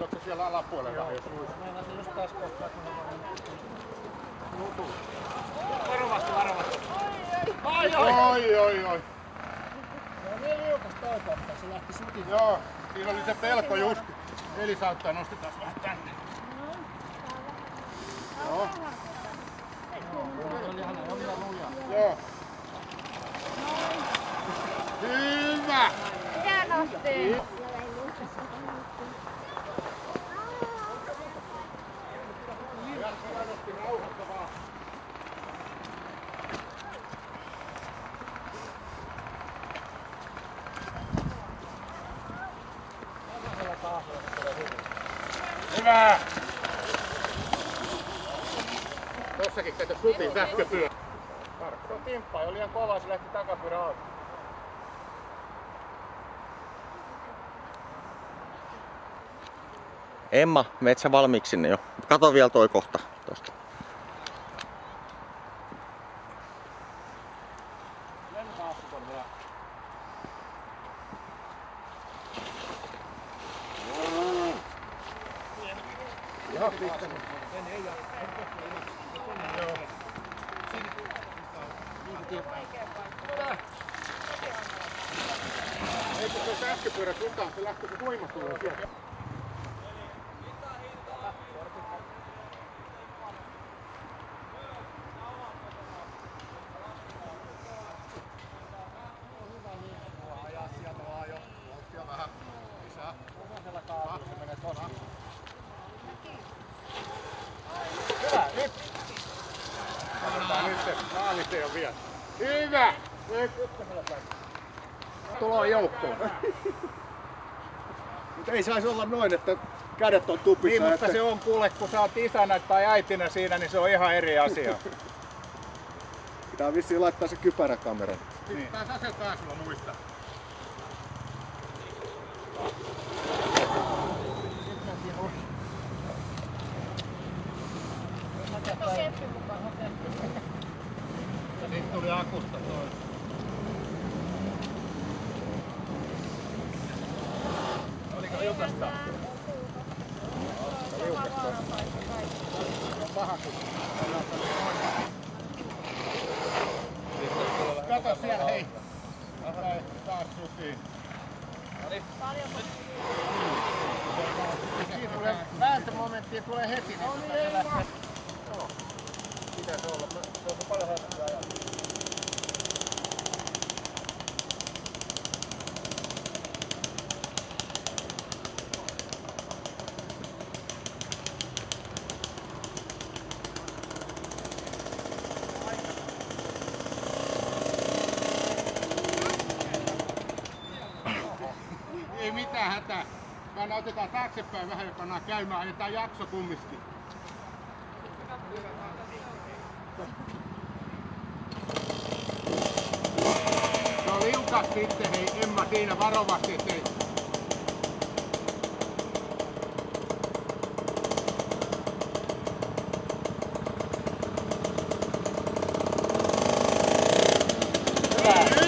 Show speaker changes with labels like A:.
A: Ootko siellä alapuolella?
B: Joo, meinasin just tässä kohtaa, kun varovasti.
A: Oi.
B: Se on niin liukas toi kohta, se lähti sutin.
A: Joo, siinä oli se pelko just. Elisauttaa nostetaan vähän tänne. Joo.
B: Se oli ihan lujaa.
A: Joo. Hyvä!
C: Hienosti!
A: Hienosti, rauhassa vaan. Hyvä! Tossakin kato sutin sähköpyörä.
B: Se on timppa, oli liian kova, se lähti takapyörä auki.
D: Emma, meet sä valmiiksi sinne jo? Kato vielä toi kohta tosta.
A: Ihan pikkasen. Ei kun se sähköpyörä sutaan, se lähtee se voima tulee sieltä.
B: Ajaa sieltä vaan jo. Volttia vähän lisää. Punaisella kaasulla se menee tosi hyvin. Hyvä, nyt!
A: Katsotaan nyt se maalisee on vielä. Hyvä! Nyt
B: Ykkösellä päin.
A: tullaan joukkoon.
B: Mutta ei saisi olla noin, että kädet on tupissa.
E: Niin, mutta se on kuule, kun sä oot isänä tai äitinä siinä, niin se on ihan eri asia.
B: Pitää vissiin laittaa se kypäräkamera.
A: Niin. Taas aseltaa sulla muista.
E: Ja sit tuli akusta toi.
A: Oliko liukasta? On paha kun. Kato siellä, hei. Taas sutiin. Siinä tulee vääntömomenttia, tulee heti, niin se lähtee.
B: Pitäisi olla. Se on paljon helpompi ajaa.
A: Ei mitään hätää. Vaan otetaan taaksepäin vähän ja pannaan käymään. Ajetaan jakso kumminkin. Se on liukas sitten, hei Emma siinä varovasti, ettei. Hyvä!